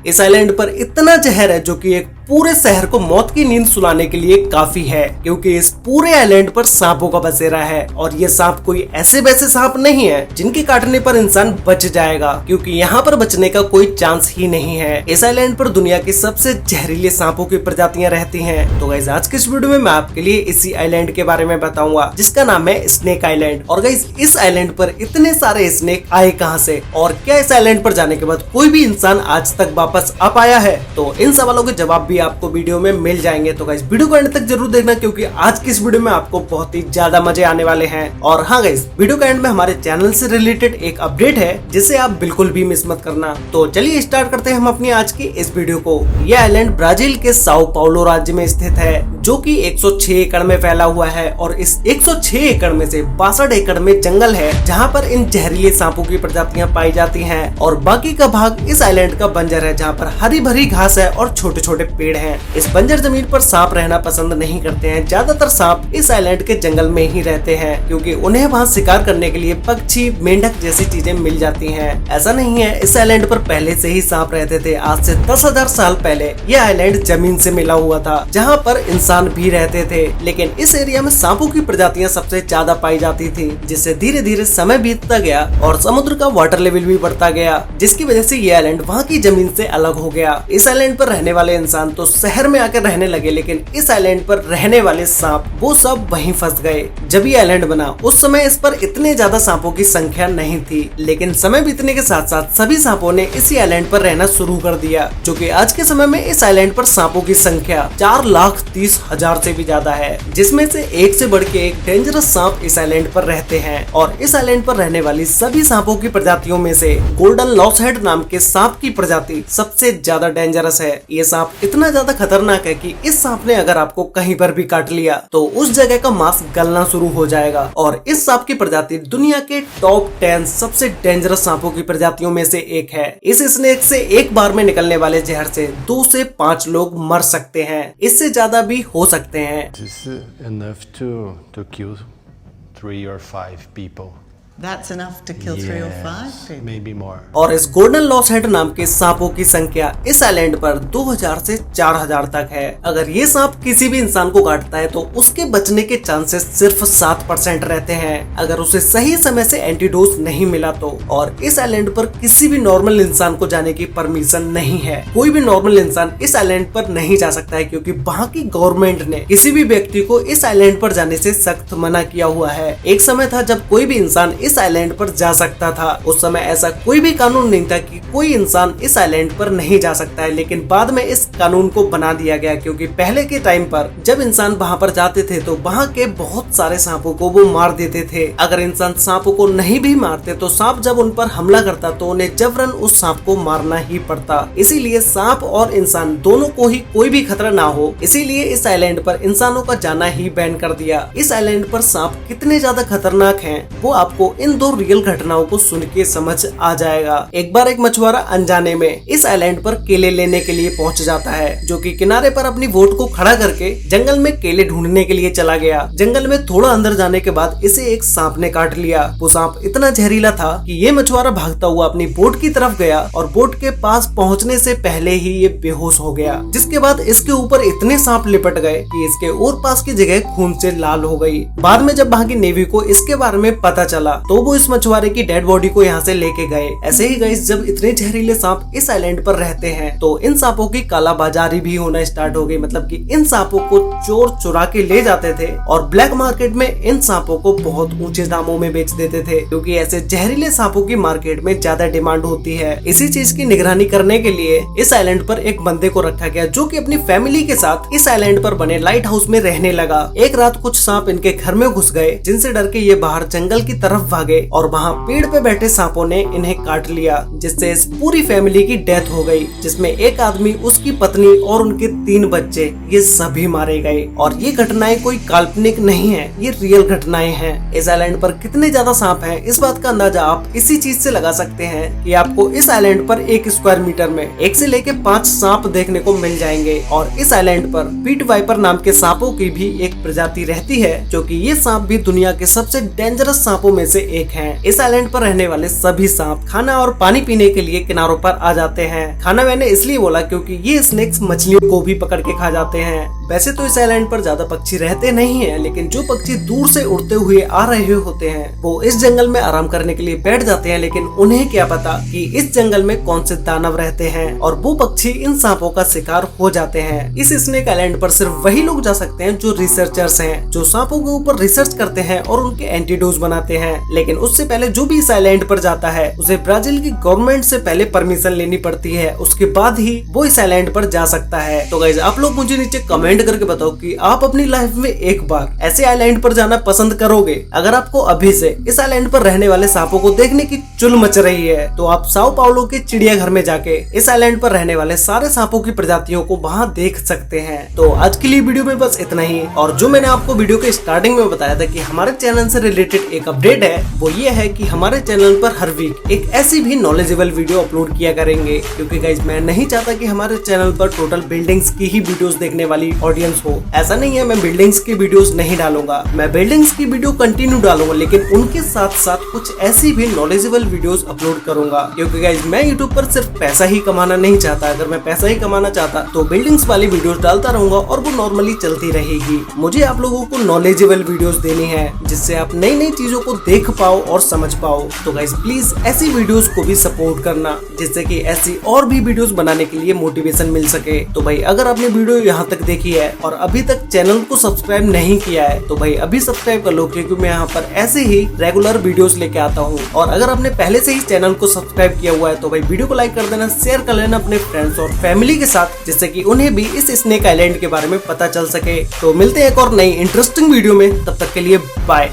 इस आइलैंड पर इतना जहर है जो कि एक पूरे शहर को मौत की नींद सुलाने के लिए काफी है, क्योंकि इस पूरे आइलैंड पर सांपों का बसेरा है। और ये सांप कोई ऐसे वैसे सांप नहीं है जिनके काटने पर इंसान बच जाएगा, क्योंकि यहाँ पर बचने का कोई चांस ही नहीं है। इस आइलैंड पर दुनिया की सबसे जहरीले सांपों की प्रजातियां रहती हैं। तो गाइस आज के इस वीडियो में मैं आपके लिए इसी आइलैंड के बारे में बताऊंगा जिसका नाम है स्नेक आइलैंड। और गाइस इस आइलैंड पर इतने सारे स्नेक आए कहां से, और क्या इस आइलैंड पर जाने के बाद कोई भी इंसान आज तक वापस आ पाया है? तो इन सवालों के जवाब भी आपको वीडियो में मिल जाएंगे। तो गाइस वीडियो को एंड तक जरूर देखना, क्योंकि आज की इस वीडियो में आपको बहुत ही ज्यादा मजे आने वाले हैं। और हाँ गाइस, वीडियो के एंड में हमारे चैनल से रिलेटेड एक अपडेट है जिसे आप बिल्कुल भी मिस मत करना। तो चलिए स्टार्ट करते हैं हम अपनी आज की इस वीडियो को। यह आइलैंड ब्राजील के साओ पाउलो राज्य में स्थित है, जो कि 106 एकड़ में फैला हुआ है। और इस 106 एकड़ में से 62 एकड़ में जंगल है, जहाँ पर इन जहरीले सांपों की प्रजातियां पाई जाती हैं। और बाकी का भाग इस आइलैंड का बंजर है, जहाँ पर हरी भरी घास है और छोटे छोटे पेड़ हैं। इस बंजर जमीन पर सांप रहना पसंद नहीं करते हैं। ज्यादातर सांप इस आइलैंड के जंगल में ही रहते हैं, क्योंकि उन्हें वहाँ शिकार करने के लिए पक्षी, मेंढक जैसी चीजें मिल जाती हैं। ऐसा नहीं है, इस आइलैंड पर पहले से ही सांप रहते थे। आज से 10,000 साल पहले यह आइलैंड जमीन से मिला हुआ था, जहाँ पर इंसान भी रहते थे। लेकिन इस एरिया में सांपों की प्रजातियां सबसे ज्यादा पाई जाती थी, जिससे धीरे धीरे समय बीतता गया और समुद्र का वाटर लेवल भी बढ़ता गया, जिसकी वजह से ये आइलैंड वहाँ की जमीन से अलग हो गया। इस आइलैंड पर रहने वाले इंसान तो शहर में आकर रहने लगे, लेकिन इस आइलैंड पर रहने वाले सांप वो सब वहीं फंस गए। जब ये आइलैंड बना उस समय इस पर इतने ज्यादा सांपों की संख्या नहीं थी, लेकिन समय बीतने के साथ साथ सभी सांपों ने इसी आइलैंड पर रहना शुरू कर दिया, जो कि आज के समय में इस आइलैंड पर सांपों की संख्या 4,30,000 से भी ज्यादा है, जिसमें से एक से बढ़ के एक डेंजरस सांप इस आइलैंड पर रहते हैं। और इस आइलैंड पर रहने वाली सभी सांपों की प्रजातियों में से गोल्डन लॉसहेड नाम के सांप की प्रजाति सबसे ज्यादा डेंजरस है। ये सांप इतना ज्यादा खतरनाक है कि इस सांप ने अगर आपको कहीं पर भी काट लिया तो उस जगह का मांस गलना शुरू हो जाएगा। और इस सांप की प्रजाति दुनिया के टॉप 10 सबसे डेंजरस सांपों की प्रजातियों में से एक है। इस स्नेक से एक बार में निकलने वाले जहर से 2 से 5 लोग मर सकते हैं, इससे ज्यादा भी हो सकते हैं। This is enough to kill 3 or 5 people. That's enough to kill 3 or 5 people. Maybe more. और इस गोल्डन लॉसहेड नाम के सांपों की संख्या इस आइलैंड पर 2000 से 4000 तक है। अगर ये सांप किसी भी इंसान को काटता है तो उसके बचने के चांसेस सिर्फ 7% रहते हैं, अगर उसे सही समय से एंटीडोज नहीं मिला तो। और इस आइलैंड पर किसी भी नॉर्मल इंसान को जाने की परमिशन नहीं है। कोई भी नॉर्मल इंसान इस आइलैंड पर नहीं जा सकता है, क्योंकि वहाँ की गवर्नमेंट ने किसी भी व्यक्ति को इस आइलैंड पर जाने से सख्त मना किया हुआ है। एक समय था जब कोई भी इंसान इस आइलैंड पर जा सकता था। उस समय ऐसा कोई भी कानून नहीं था कि कोई इंसान इस आइलैंड पर नहीं जा सकता है, लेकिन बाद में इस कानून को बना दिया गया, क्योंकि पहले के टाइम पर जब इंसान वहाँ पर जाते थे तो वहाँ के बहुत सारे सांपों को वो मार देते थे। अगर इंसान सांपों को नहीं भी मारते तो सांप जब उन पर हमला करता तो उन्हें जबरन उस सांप को मारना ही पड़ता। इसीलिए सांप और इंसान दोनों को ही कोई भी खतरा ना हो, इसीलिए इस आइलैंड पर इंसानों का जाना ही बैन कर दिया। इस आइलैंड पर सांप कितने ज्यादा खतरनाक हैं वो आपको इन 2 रियल घटनाओं को सुन के समझ आ जाएगा। एक बार एक मछुआरा अनजाने में इस आइलैंड पर केले लेने के लिए पहुंच जाता है, जो कि किनारे पर अपनी बोट को खड़ा करके जंगल में केले ढूंढने के लिए चला गया। जंगल में थोड़ा अंदर जाने के बाद इसे एक सांप ने काट लिया। वो सांप इतना जहरीला था कि ये मछुआरा भागता हुआ अपनी बोट की तरफ गया और बोट के पास पहुंचने से पहले ही ये बेहोश हो गया, जिसके बाद इसके ऊपर इतने सांप लिपट गए कि इसके और पास की जगह खून से लाल हो गई। बाद में जब वहाँ की नेवी को इसके बारे में पता चला तो वो इस मछुआरे की डेड बॉडी को यहाँ से लेके गए। ऐसे ही गाइस, जब इतने जहरीले सांप इस आइलैंड पर रहते हैं तो इन सांपों की कालाबाजारी भी होना स्टार्ट हो गई, मतलब कि इन सांपों को चोर चुरा के ले जाते थे और ब्लैक मार्केट में इन सांपों को बहुत ऊंचे दामों में बेच देते थे, क्योंकि ऐसे जहरीले सांपों की मार्केट में ज्यादा डिमांड होती है। इसी चीज की निगरानी करने के लिए इस आइलैंड पर एक बंदे को रखा गया, जो कि अपनी फैमिली के साथ इस आइलैंड पर बने लाइट हाउस में रहने लगा। एक रात कुछ सांप इनके घर में घुस गए, जिनसे डर के ये बाहर जंगल की तरफ भागे और वहाँ पेड़ पे बैठे सांपों ने इन्हें काट लिया, जिससे इस पूरी फैमिली की डेथ हो गई, जिसमें एक आदमी, उसकी पत्नी और उनके 3 बच्चे, ये सभी मारे गए। और ये घटनाएं कोई काल्पनिक नहीं है, ये रियल घटनाएं हैं। इस आइलैंड पर कितने ज्यादा सांप हैं, इस बात का अंदाजा आप इसी चीज से लगा सकते हैं कि आपको इस आइलैंड पर 1 स्क्वायर मीटर में 1 से लेके 5 सांप देखने को मिल जाएंगे। और इस आइलैंड पर पीट वाइपर नाम के सांपों की भी एक प्रजाति रहती है, जो कि ये सांप भी दुनिया के सबसे डेंजरस सांपों में से एक हैं। इस आइलैंड पर रहने वाले सभी सांप खाना और पानी पीने के लिए किनारों पर आ जाते हैं। खाना मैंने इसलिए बोला क्योंकि ये स्नेक्स मछलियों को भी पकड़ के खा जाते हैं। वैसे तो इस आइलैंड पर ज्यादा पक्षी रहते नहीं हैं, लेकिन जो पक्षी दूर से उड़ते हुए आ रहे होते हैं वो इस जंगल में आराम करने के लिए बैठ जाते हैं। लेकिन उन्हें क्या पता कि इस जंगल में कौन से दानव रहते हैं और वो पक्षी इन सांपों का शिकार हो जाते हैं। इस स्नेक आइलैंड पर सिर्फ वही लोग जा सकते हैं जो रिसर्चर्स हैं, जो सांपों के ऊपर रिसर्च करते हैं और उनके एंटीडोज बनाते हैं। लेकिन उससे पहले जो भी इस आइलैंड पर जाता है उसे ब्राजील की गवर्नमेंट से पहले परमिशन लेनी पड़ती है, उसके बाद ही वो इस आइलैंड पर जा सकता है। तो गाइस आप लोग मुझे नीचे कमेंट करके बताओ कि आप अपनी लाइफ में एक बार ऐसे आइलैंड पर जाना पसंद करोगे। अगर आपको अभी से इस आइलैंड पर रहने वाले सांपों को देखने की चुल मच रही है तो आप साओ पाउलो के चिड़ियाघर में जाके इस आइलैंड पर रहने वाले सारे सांपों की प्रजातियों को वहाँ देख सकते हैं। तो आज के लिए वीडियो में बस इतना ही। और जो मैंने आपको वीडियो के स्टार्टिंग में बताया था कि हमारे चैनल से रिलेटेड एक अपडेट है, वो ये है कि हमारे चैनल पर हर वीक एक ऐसी भी नॉलेजेबल वीडियो अपलोड किया करेंगे, क्योंकि गाइस मैं नहीं चाहता कि हमारे चैनल पर टोटल बिल्डिंग्स की ही वीडियोस देखने वाली ऑडियंस हो। ऐसा नहीं है मैं बिल्डिंग्स की वीडियोस नहीं डालूंगा, मैं बिल्डिंग्स की वीडियो कंटिन्यू डालूंगा, लेकिन उनके साथ साथ कुछ ऐसी भी नॉलेजेबल वीडियोस अपलोड करूंगा। क्योंकि गाइस मैं यूट्यूब पर सिर्फ पैसा ही कमाना नहीं चाहता। अगर मैं पैसा ही कमाना चाहता तो बिल्डिंग्स वाली वीडियोस डालता रहूंगा और वो नॉर्मली चलती रहेगी। मुझे आप लोगों को नॉलेजेबल वीडियोस देनी है जिससे आप नई नई चीजों को देख पाओ और समझ पाओ। तो गाइस प्लीज ऐसी वीडियोस को भी सपोर्ट करना जिससे कि ऐसी और भी वीडियोस बनाने के लिए मोटिवेशन मिल सके। तो भाई अगर आपने वीडियो यहाँ तक देखी है और अभी तक चैनल को सब्सक्राइब नहीं किया है तो भाई अभी सब्सक्राइब कर लो, क्योंकि मैं यहाँ पर ऐसे ही रेगुलर वीडियोस लेके आता हूँ। और अगर आपने पहले से ही चैनल को सब्सक्राइब किया हुआ है तो भाई वीडियो को लाइक कर देना, शेयर कर लेना अपने फ्रेंड्स और फैमिली के साथ, जिससे कि उन्हें भी इस स्नेक आइलैंड के बारे में पता चल सके। तो मिलते हैं एक और नई इंटरेस्टिंग वीडियो में, तब तक के लिए बाय।